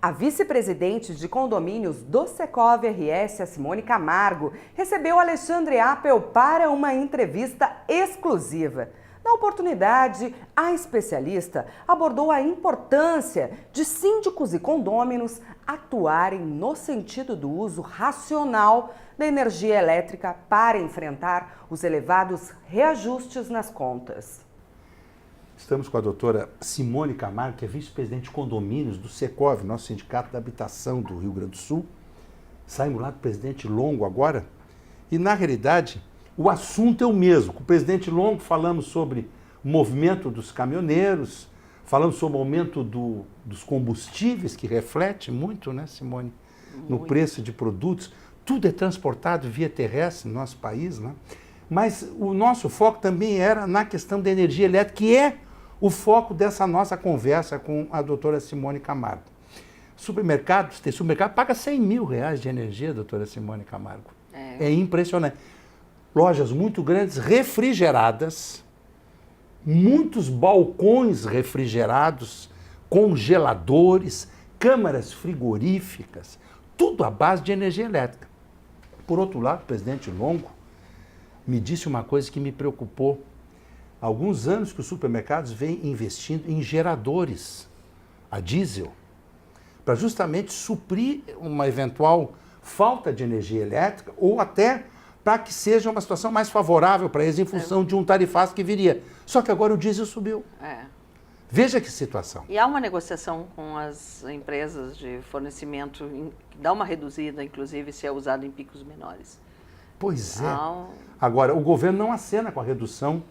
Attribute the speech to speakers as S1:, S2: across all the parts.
S1: A vice-presidente de condomínios do Secov RS, a Simone Camargo, recebeu Alexandre Appel para uma entrevista exclusiva. Na oportunidade, a especialista abordou a importância de síndicos e condôminos atuarem no sentido do uso racional da energia elétrica para enfrentar os elevados reajustes nas contas.
S2: Estamos com a doutora Simone Camargo, que é vice-presidente de condomínios do Secov, nosso sindicato da habitação do Rio Grande do Sul. Saímos lá do presidente Longo agora e, na realidade, o assunto é o mesmo. Com o presidente Longo falamos sobre o movimento dos caminhoneiros, falamos sobre o aumento dos combustíveis, que reflete muito, né, Simone, no preço de produtos. Tudo é transportado via terrestre no nosso país, né? Mas o nosso foco também era na questão da energia elétrica, que é o foco dessa nossa conversa com a doutora Simone Camargo. Supermercados, tem supermercado, paga R$100 mil de energia, doutora Simone Camargo. É impressionante. Lojas muito grandes, refrigeradas, muitos balcões refrigerados, congeladores, câmaras frigoríficas, tudo à base de energia elétrica. Por outro lado, o presidente Longo me disse uma coisa que me preocupou. Há alguns anos que os supermercados vêm investindo em geradores a diesel para justamente suprir uma eventual falta de energia elétrica ou até para que seja uma situação mais favorável para eles em função de um tarifaço que viria. Só que agora o diesel subiu. Veja que situação.
S3: E há uma negociação com as empresas de fornecimento que dá uma reduzida, inclusive, se é usado em picos menores.
S2: Pois é. Agora, o governo não acena com a redução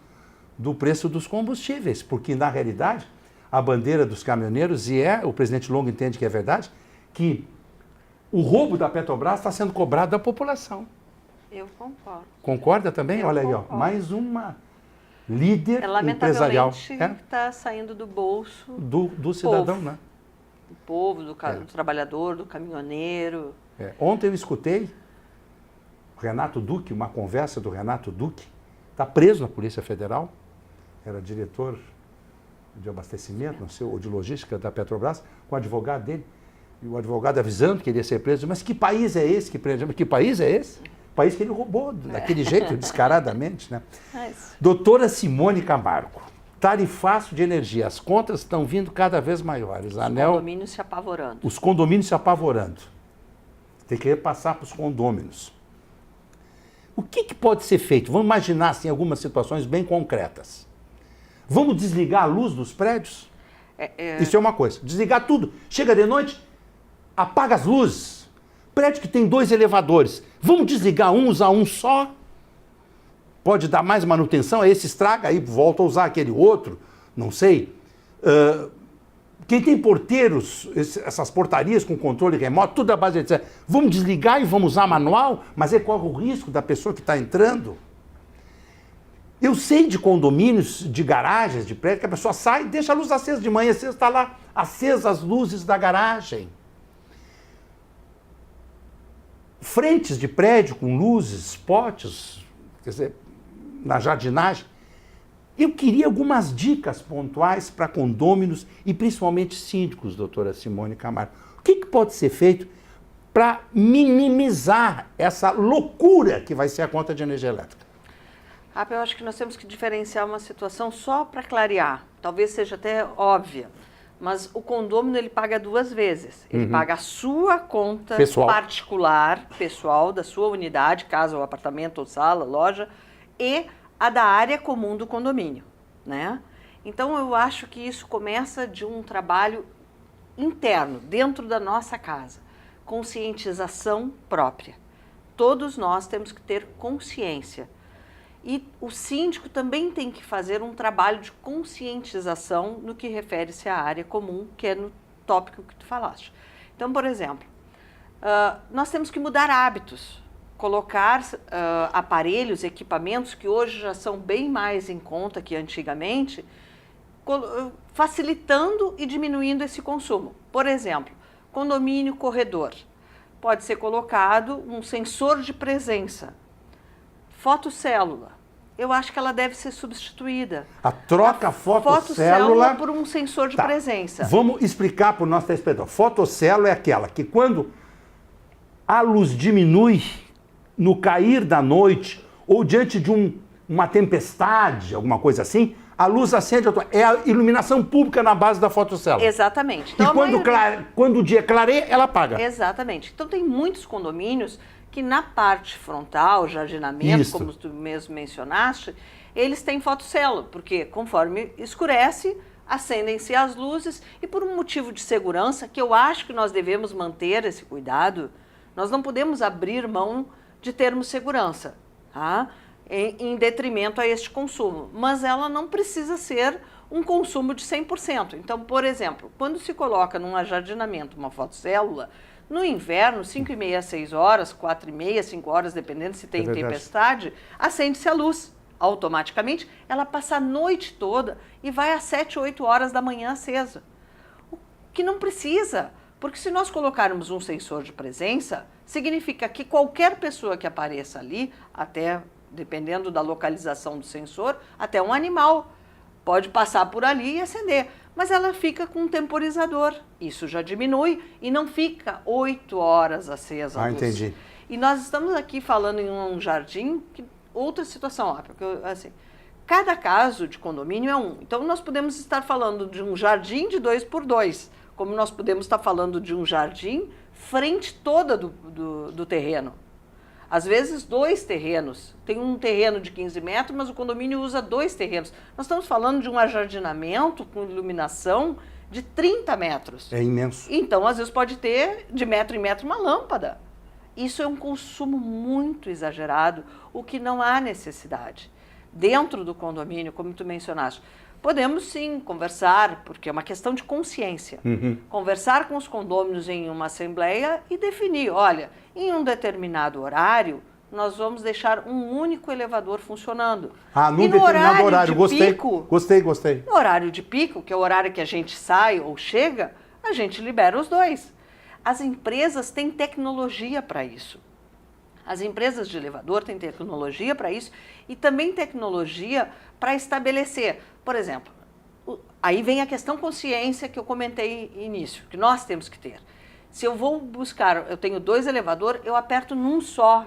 S2: do preço dos combustíveis, porque, na realidade, a bandeira dos caminhoneiros, e o presidente Longo entende que é verdade, que o roubo da Petrobras está sendo cobrado da população.
S3: Eu concordo.
S2: Concorda também? Olha aí, ó, mais uma líder empresarial.
S3: Lamentavelmente, está saindo do bolso
S2: do cidadão,
S3: povo.
S2: Né?
S3: Do povo, do trabalhador, do caminhoneiro.
S2: Ontem eu escutei o Renato Duque, uma conversa do Renato Duque, está preso na Polícia Federal, era diretor de abastecimento, não sei, ou de logística da Petrobras, com o advogado dele, e o advogado avisando que ele ia ser preso. Mas que país é esse que prende? Que país é esse? País que ele roubou, daquele jeito, descaradamente, né? Doutora Simone Camargo, tarifaço de energia, as contas estão vindo cada vez maiores.
S3: Condomínios se apavorando.
S2: Os condomínios se apavorando. Tem que repassar para os condôminos. O que pode ser feito? Vamos imaginar assim, algumas situações bem concretas. Vamos desligar a luz dos prédios? Isso é uma coisa. Desligar tudo. Chega de noite, apaga as luzes. Prédio que tem 2 elevadores. Vamos desligar um, usar um só? Pode dar mais manutenção, esse estraga, aí volta a usar aquele outro, não sei. Quem tem porteiros, essas portarias com controle remoto, tudo à base de... Vamos desligar e vamos usar manual, mas corre o risco da pessoa que está entrando. Eu sei de condomínios, de garagens, de prédio, que a pessoa sai e deixa a luz acesa de manhã, está lá acesas as luzes da garagem. Frentes de prédio com luzes, potes, quer dizer, na jardinagem. Eu queria algumas dicas pontuais para condôminos e principalmente síndicos, doutora Simone Camargo. O que pode ser feito para minimizar essa loucura que vai ser a conta de energia elétrica?
S3: Eu acho que nós temos que diferenciar uma situação só para clarear. Talvez seja até óbvia, mas o condômino ele paga 2 vezes. Ele paga a sua conta particular, pessoal, da sua unidade, casa ou apartamento ou sala, loja, e a da área comum do condomínio, né? Então, eu acho que isso começa de um trabalho interno, dentro da nossa casa. Conscientização própria. Todos nós temos que ter consciência. E o síndico também tem que fazer um trabalho de conscientização no que refere-se à área comum, que é no tópico que tu falaste. Então, por exemplo, nós temos que mudar hábitos. Colocar aparelhos, equipamentos que hoje já são bem mais em conta que antigamente, facilitando e diminuindo esse consumo. Por exemplo, condomínio corredor. Pode ser colocado um sensor de presença, fotocélula, eu acho que ela deve ser substituída.
S2: A troca fotossélula
S3: por um sensor de presença.
S2: Vamos explicar para o nosso telespectador. Fotossélula é aquela que quando a luz diminui no cair da noite ou diante de uma tempestade, alguma coisa assim, a luz acende. É a iluminação pública na base da fotossélula.
S3: Exatamente. Então,
S2: e quando o dia clareia, ela apaga.
S3: Exatamente. Então tem muitos condomínios que na parte frontal, jardinamento, como tu mesmo mencionaste, eles têm fotossélula, porque conforme escurece, acendem-se as luzes e por um motivo de segurança, que eu acho que nós devemos manter esse cuidado, nós não podemos abrir mão de termos segurança, tá? Em detrimento a este consumo, mas ela não precisa ser um consumo de 100%. Então, por exemplo, quando se coloca num ajardinamento uma fotossélula, no inverno, 5h30, 6 horas, 4h30, 5 horas, dependendo se tem tempestade, acende-se a luz. Automaticamente, ela passa a noite toda e vai às 7, 8 horas da manhã acesa. O que não precisa, porque se nós colocarmos um sensor de presença, significa que qualquer pessoa que apareça ali, até dependendo da localização do sensor, até um animal pode passar por ali e acender. Mas ela fica com um temporizador. Isso já diminui e não fica 8 horas acesa a luz.
S2: Entendi.
S3: E nós estamos aqui falando em um jardim, outra situação, porque assim, cada caso de condomínio é um. Então nós podemos estar falando de um jardim de 2x2, como nós podemos estar falando de um jardim frente toda do terreno. Às vezes 2 terrenos. Tem um terreno de 15 metros, mas o condomínio usa 2 terrenos. Nós estamos falando de um ajardinamento com iluminação de 30 metros.
S2: É imenso.
S3: Então, às vezes pode ter de metro em metro uma lâmpada. Isso é um consumo muito exagerado, o que não há necessidade. Dentro do condomínio, como tu mencionaste, podemos sim conversar, porque é uma questão de consciência. Conversar com os condôminos em uma assembleia e definir, olha, em um determinado horário, nós vamos deixar um único elevador funcionando.
S2: Num determinado horário. Gostei.
S3: No horário de pico, que é o horário que a gente sai ou chega, a gente libera os 2. As empresas têm tecnologia para isso. As empresas de elevador têm tecnologia para isso e também tecnologia para estabelecer. Por exemplo, aí vem a questão consciência que eu comentei no início, que nós temos que ter. Se eu vou buscar, eu tenho 2 elevadores, eu aperto num só.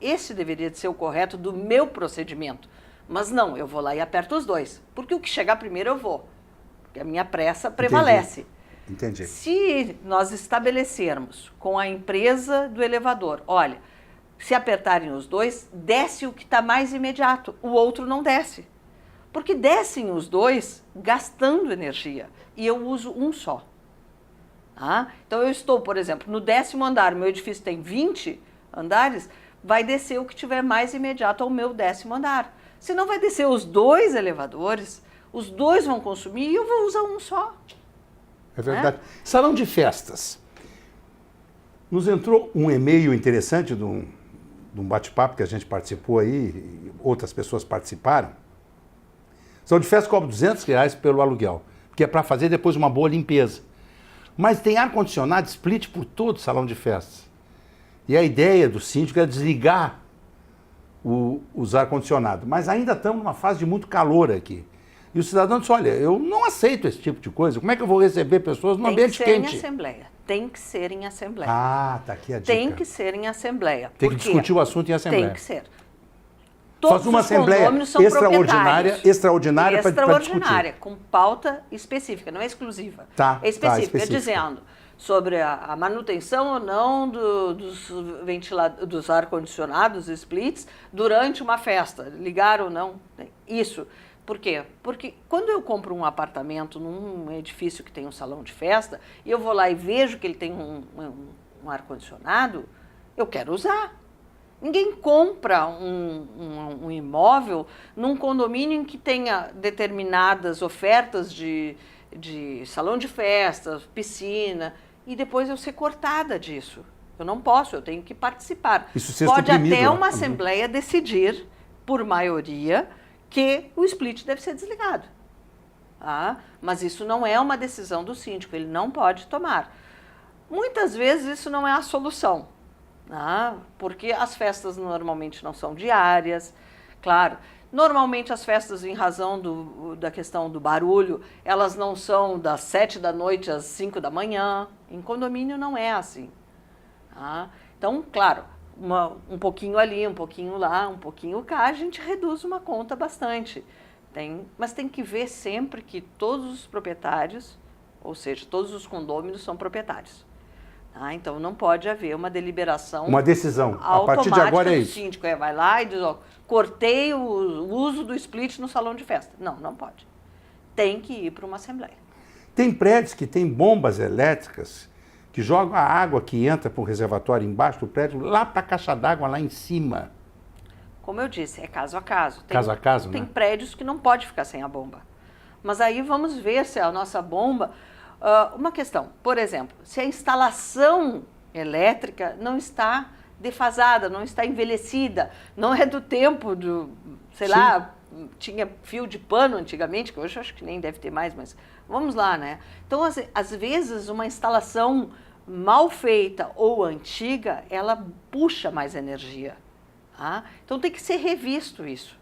S3: Esse deveria de ser o correto do meu procedimento. Mas não, eu vou lá e aperto os 2. Porque o que chegar primeiro eu vou. Porque a minha pressa prevalece.
S2: Entendi.
S3: Se nós estabelecermos com a empresa do elevador, olha, se apertarem os 2, desce o que está mais imediato, o outro não desce. Porque descem os 2 gastando energia e eu uso um só. Então eu estou, por exemplo, no 10º andar, meu edifício tem 20 andares, vai descer o que tiver mais imediato ao meu 10º andar. Senão vai descer os 2 elevadores, os 2 vão consumir e eu vou usar um só.
S2: É verdade. Salão de festas. Nos entrou um e-mail interessante de um bate-papo que a gente participou aí, outras pessoas participaram. Salão de festas cobra R$200 pelo aluguel, que é para fazer depois uma boa limpeza. Mas tem ar-condicionado split por todo o salão de festas. E a ideia do síndico é desligar os ar-condicionados. Mas ainda estamos numa fase de muito calor aqui. E o cidadão disse, olha, eu não aceito esse tipo de coisa. Como é que eu vou receber pessoas num ambiente quente?
S3: Tem que ser em assembleia. Tem que ser em assembleia.
S2: Tá aqui a dica.
S3: Tem que ser em assembleia.
S2: Tem que discutir o assunto em assembleia.
S3: Tem que ser. Todos
S2: uma
S3: os
S2: assembleia
S3: condôminos são
S2: extraordinária para discutir.
S3: Com pauta específica, não é exclusiva.
S2: É
S3: específica, dizendo sobre a manutenção ou não dos ar-condicionados, splits, durante uma festa, ligar ou não. Isso. Por quê? Porque quando eu compro um apartamento num edifício que tem um salão de festa, e eu vou lá e vejo que ele tem um ar-condicionado, eu quero usar. Ninguém compra um imóvel num condomínio em que tenha determinadas ofertas de salão de festas, piscina, e depois eu ser cortada disso. Eu não posso, eu tenho que participar. Pode até uma assembleia decidir, por maioria, que o split deve ser desligado. Mas isso não é uma decisão do síndico, ele não pode tomar. Muitas vezes isso não é a solução. Porque as festas normalmente não são diárias. Claro, Normalmente as festas, em razão da questão do barulho, elas não são das 7 da noite às 5 da manhã. Em condomínio não é assim. Tá? Então, claro, um pouquinho ali, um pouquinho lá, um pouquinho cá, a gente reduz uma conta bastante. Mas tem que ver sempre que todos os proprietários, ou seja, todos os condôminos são proprietários. Tá? Então não pode haver uma deliberação.
S2: Uma decisão. A partir de agora é isso.
S3: O síndico vai lá e diz, ó, cortei o uso do split no salão de festa. Não, não pode. Tem que ir para uma assembleia.
S2: Tem prédios que têm bombas elétricas que jogam a água que entra para o reservatório embaixo do prédio lá para a caixa d'água lá em cima.
S3: Como eu disse, é caso a caso.
S2: Caso a caso, né?
S3: Tem prédios que não pode ficar sem a bomba. Mas aí vamos ver se a nossa bomba... uma questão, por exemplo, se a instalação elétrica não está defasada, não está envelhecida, não é do tempo do, sei
S2: Sim.
S3: lá, tinha fio de pano antigamente, que hoje eu acho que nem deve ter mais, mas vamos lá, né? Então, às vezes, uma instalação mal feita ou antiga, ela puxa mais energia. Tá? Então, tem que ser revisto isso.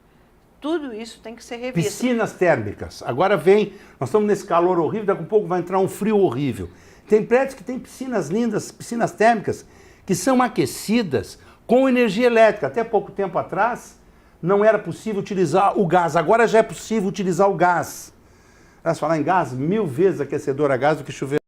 S3: Tudo isso tem que ser revisto.
S2: Piscinas térmicas. Agora vem, nós estamos nesse calor horrível, daqui a pouco vai entrar um frio horrível. Tem prédios que têm piscinas lindas, piscinas térmicas, que são aquecidas com energia elétrica. Até pouco tempo atrás, não era possível utilizar o gás. Agora já é possível utilizar o gás. Mas falar em gás, 1000 vezes aquecedor a gás do que chuveiro.